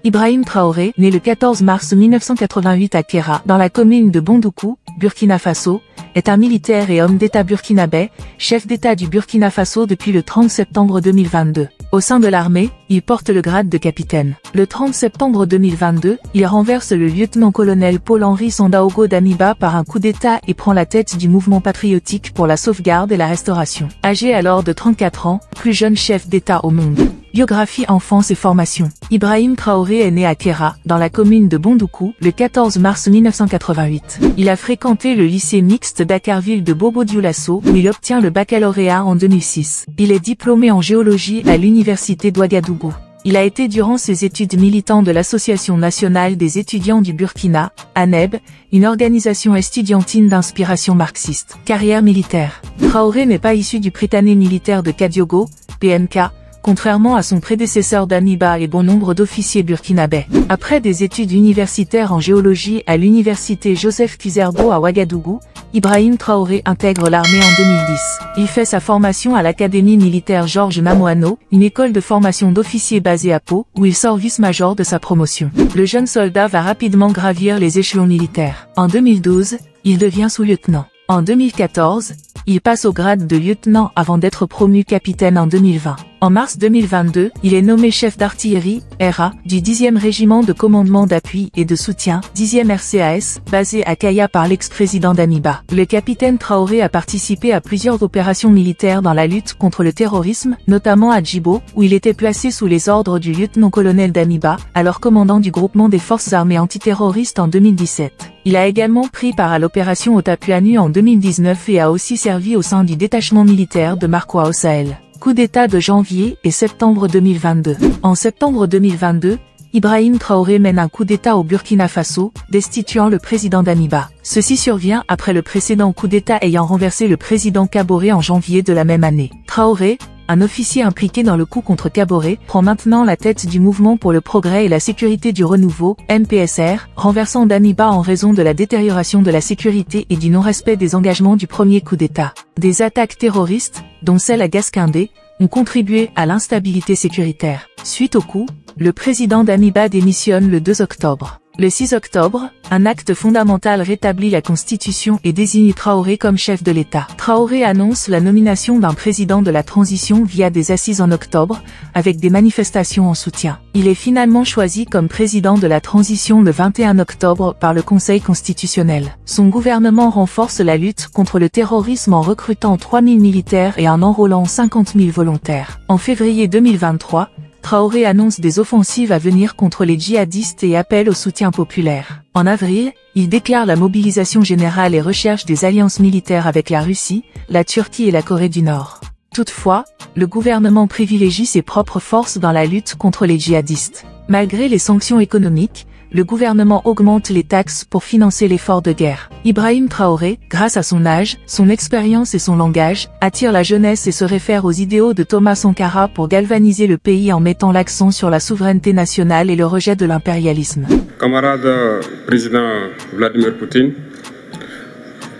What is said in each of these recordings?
Ibrahim Traoré, né le 14 mars 1988 à Kéra, dans la commune de Bondoukou, Burkina Faso, est un militaire et homme d'État burkinabé, chef d'État du Burkina Faso depuis le 30 septembre 2022. Au sein de l'armée, il porte le grade de capitaine. Le 30 septembre 2022, il renverse le lieutenant-colonel Paul-Henri Sandaogo Damiba par un coup d'État et prend la tête du mouvement patriotique pour la sauvegarde et la restauration. Âgé alors de 34 ans, plus jeune chef d'État au monde. Biographie, enfance et formation. Ibrahim Traoré est né à Kéra, dans la commune de Bondoukou, le 14 mars 1988. Il a fréquenté le lycée mixte d'Akarville de Bobo-Dioulasso, où il obtient le baccalauréat en 2006. Il est diplômé en géologie à l'université d'Ouagadougou. Il a été durant ses études militant de l'Association nationale des étudiants du Burkina, ANEB, une organisation estudiantine d'inspiration marxiste. Carrière militaire. Traoré n'est pas issu du Prytanée militaire de Kadiogo, PMK, contrairement à son prédécesseur Damiba et bon nombre d'officiers burkinabés. Après des études universitaires en géologie à l'université Joseph Kizerbo à Ouagadougou, Ibrahim Traoré intègre l'armée en 2010. Il fait sa formation à l'académie militaire Georges Namoano, une école de formation d'officiers basée à Pau, où il sort vice-major de sa promotion. Le jeune soldat va rapidement gravir les échelons militaires. En 2012, il devient sous-lieutenant. En 2014, il passe au grade de lieutenant avant d'être promu capitaine en 2020. En mars 2022, il est nommé chef d'artillerie, RA, du 10e régiment de commandement d'appui et de soutien, 10e RCAS, basé à Kaya par l'ex-président Damiba. Le capitaine Traoré a participé à plusieurs opérations militaires dans la lutte contre le terrorisme, notamment à Djibo, où il était placé sous les ordres du lieutenant-colonel Damiba, alors commandant du groupement des forces armées antiterroristes en 2017. Il a également pris part à l'opération Otapuanu en 2019 et a aussi servi au sein du détachement militaire de Marcoa au Sahel. Coup d'État de janvier et septembre 2022. En septembre 2022, Ibrahim Traoré mène un coup d'État au Burkina Faso, destituant le président Damiba. Ceci survient après le précédent coup d'État ayant renversé le président Kaboré en janvier de la même année. Traoré, un officier impliqué dans le coup contre Kaboré, prend maintenant la tête du Mouvement pour le progrès et la sécurité du renouveau, MPSR, renversant Damiba en raison de la détérioration de la sécurité et du non-respect des engagements du premier coup d'État. Des attaques terroristes, dont celle à Gasquindé, ont contribué à l'instabilité sécuritaire. Suite au coup, le président Damiba démissionne le 2 octobre. Le 6 octobre, un acte fondamental rétablit la Constitution et désigne Traoré comme chef de l'État. Traoré annonce la nomination d'un président de la transition via des assises en octobre, avec des manifestations en soutien. Il est finalement choisi comme président de la transition le 21 octobre par le Conseil constitutionnel. Son gouvernement renforce la lutte contre le terrorisme en recrutant 3000 militaires et en enrôlant 50 000 volontaires. En février 2023, Traoré annonce des offensives à venir contre les djihadistes et appelle au soutien populaire. En avril, il déclare la mobilisation générale et recherche des alliances militaires avec la Russie, la Turquie et la Corée du Nord. Toutefois, le gouvernement privilégie ses propres forces dans la lutte contre les djihadistes. Malgré les sanctions économiques, le gouvernement augmente les taxes pour financer l'effort de guerre. Ibrahim Traoré, grâce à son âge, son expérience et son langage, attire la jeunesse et se réfère aux idéaux de Thomas Sankara pour galvaniser le pays en mettant l'accent sur la souveraineté nationale et le rejet de l'impérialisme. Camarade président Vladimir Poutine,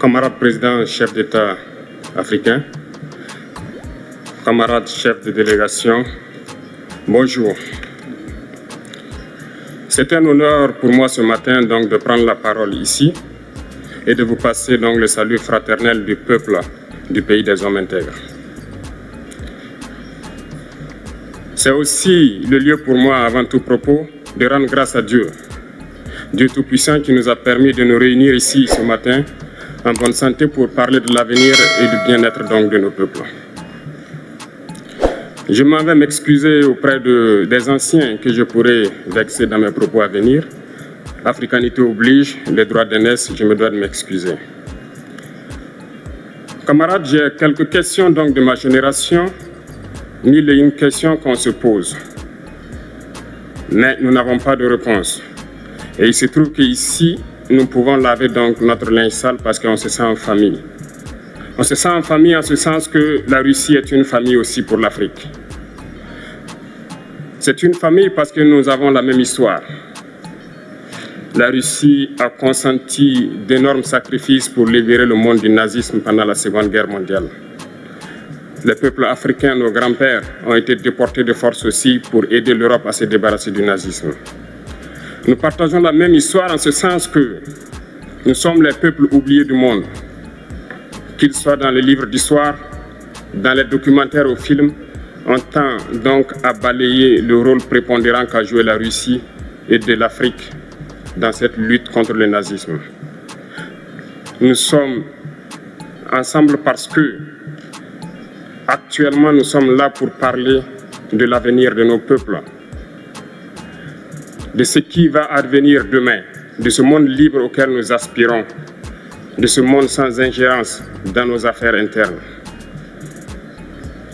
camarade président chef d'État africain, camarade chef de délégation, bonjour. C'est un honneur pour moi ce matin donc de prendre la parole ici et de vous passer donc le salut fraternel du peuple du pays des hommes intègres. C'est aussi le lieu pour moi avant tout propos de rendre grâce à Dieu, Dieu Tout-Puissant qui nous a permis de nous réunir ici ce matin en bonne santé pour parler de l'avenir et du bien-être donc de nos peuples. Je m'en vais m'excuser auprès des anciens que je pourrais vexer dans mes propos à venir. Africanité oblige, les droits d'aînesse, je me dois de m'excuser. Camarades, j'ai quelques questions donc de ma génération, mille et une questions qu'on se pose. Mais nous n'avons pas de réponse. Et il se trouve qu'ici, nous pouvons laver donc notre linge sale parce qu'on se sent en famille. On se sent en famille en ce sens que la Russie est une famille aussi pour l'Afrique. C'est une famille parce que nous avons la même histoire. La Russie a consenti d'énormes sacrifices pour libérer le monde du nazisme pendant la Seconde Guerre mondiale. Les peuples africains, nos grands-pères, ont été déportés de force aussi pour aider l'Europe à se débarrasser du nazisme. Nous partageons la même histoire en ce sens que nous sommes les peuples oubliés du monde. Qu'ils soient dans les livres d'histoire, dans les documentaires ou films, on tend donc à balayer le rôle prépondérant qu'a joué la Russie et de l'Afrique dans cette lutte contre le nazisme. Nous sommes ensemble parce que actuellement nous sommes là pour parler de l'avenir de nos peuples, de ce qui va advenir demain, de ce monde libre auquel nous aspirons, de ce monde sans ingérence dans nos affaires internes.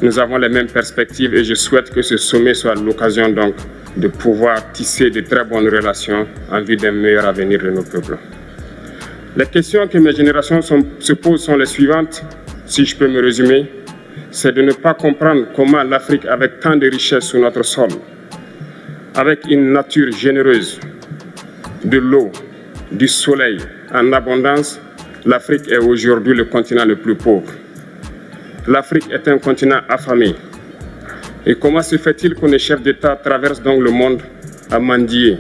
Nous avons les mêmes perspectives et je souhaite que ce sommet soit l'occasion donc de pouvoir tisser de très bonnes relations en vue d'un meilleur avenir de nos peuples. Les questions que mes générations se posent sont les suivantes, si je peux me résumer. C'est de ne pas comprendre comment l'Afrique, avec tant de richesses sur notre sol, avec une nature généreuse, de l'eau, du soleil en abondance, l'Afrique est aujourd'hui le continent le plus pauvre. L'Afrique est un continent affamé. Et comment se fait-il que les chefs d'État traversent donc le monde à mendier?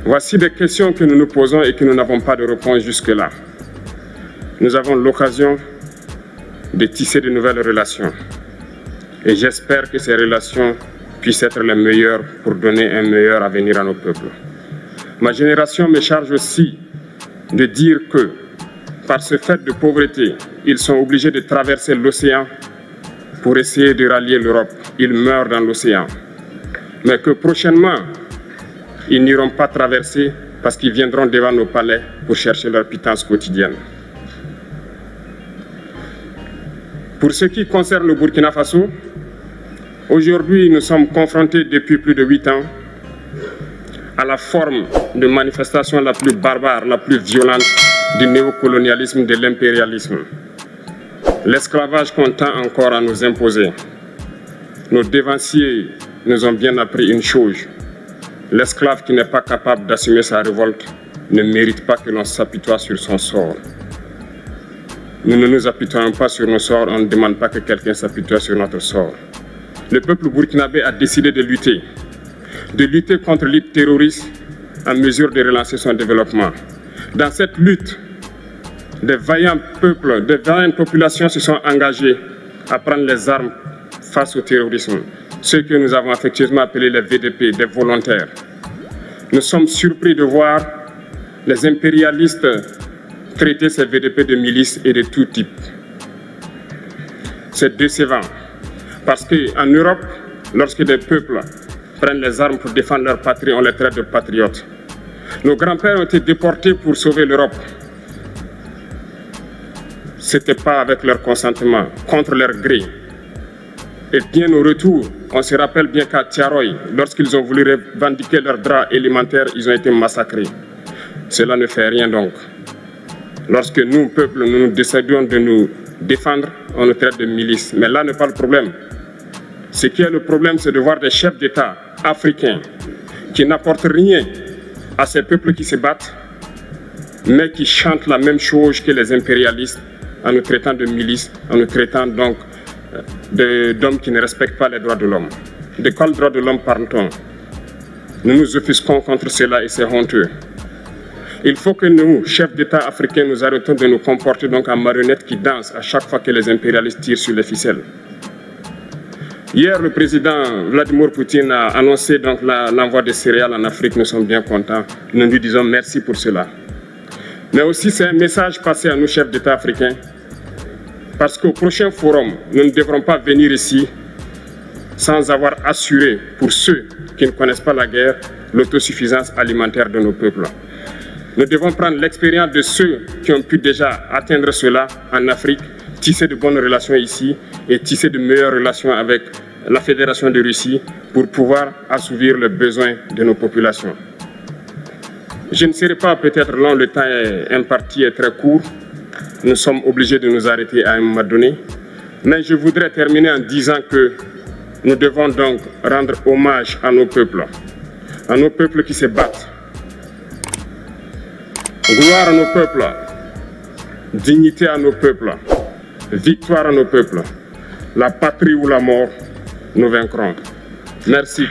Voici des questions que nous nous posons et que nous n'avons pas de réponse jusque-là. Nous avons l'occasion de tisser de nouvelles relations. Et j'espère que ces relations puissent être les meilleures pour donner un meilleur avenir à nos peuples. Ma génération me charge aussi de dire que, par ce fait de pauvreté, ils sont obligés de traverser l'océan pour essayer de rallier l'Europe. Ils meurent dans l'océan. Mais que prochainement, ils n'iront pas traverser parce qu'ils viendront devant nos palais pour chercher leur pitance quotidienne. Pour ce qui concerne le Burkina Faso, aujourd'hui nous sommes confrontés depuis plus de 8 ans à la forme de manifestation la plus barbare, la plus violente du néocolonialisme, de l'impérialisme. L'esclavage qu'on tend encore à nous imposer. Nos dévanciers nous ont bien appris une chose. L'esclave qui n'est pas capable d'assumer sa révolte ne mérite pas que l'on s'apitoie sur son sort. Nous ne nous apitoyons pas sur nos sorts, on ne demande pas que quelqu'un s'apitoie sur notre sort. Le peuple burkinabé a décidé de lutter contre le terrorisme en mesure de relancer son développement. Dans cette lutte, des vaillants peuples, des vaillantes populations se sont engagées à prendre les armes face au terrorisme. Ceux que nous avons affectueusement appelés les VDP, des volontaires. Nous sommes surpris de voir les impérialistes traiter ces VDP de milices et de tout type. C'est décevant parce qu'en Europe, lorsque des peuples prennent les armes pour défendre leur patrie, on les traite de patriotes. Nos grands-pères ont été déportés pour sauver l'Europe. Ce n'était pas avec leur consentement, contre leur gré. Et bien au retour, on se rappelle bien qu'à Tiaroy, lorsqu'ils ont voulu revendiquer leurs droits élémentaires, ils ont été massacrés. Cela ne fait rien donc. Lorsque nous, peuple, nous décidons de nous défendre, on nous traite de milices. Mais là n'est pas le problème. Ce qui est le problème, c'est de voir des chefs d'État africains qui n'apportent rien à ces peuples qui se battent, mais qui chantent la même chose que les impérialistes en nous traitant de milices, en nous traitant donc d'hommes qui ne respectent pas les droits de l'homme. De quels droits de l'homme parle-t-on? Nous nous offusquons contre cela et c'est honteux. Il faut que nous, chefs d'État africains, nous arrêtons de nous comporter donc en marionnettes qui dansent à chaque fois que les impérialistes tirent sur les ficelles. Hier, le président Vladimir Poutine a annoncé donc l'envoi de céréales en Afrique. Nous sommes bien contents. Nous lui disons merci pour cela. Mais aussi, c'est un message passé à nous, chefs d'État africains, parce qu'au prochain forum, nous ne devrons pas venir ici sans avoir assuré, pour ceux qui ne connaissent pas la guerre, l'autosuffisance alimentaire de nos peuples. Nous devons prendre l'expérience de ceux qui ont pu déjà atteindre cela en Afrique, tisser de bonnes relations ici et tisser de meilleures relations avec la Fédération de Russie pour pouvoir assouvir les besoins de nos populations. Je ne serai pas peut-être long, le temps imparti est très court. Nous sommes obligés de nous arrêter à un moment donné. Mais je voudrais terminer en disant que nous devons donc rendre hommage à nos peuples qui se battent. Gloire à nos peuples, dignité à nos peuples, victoire à nos peuples. La patrie ou la mort, nous vaincrons. Merci.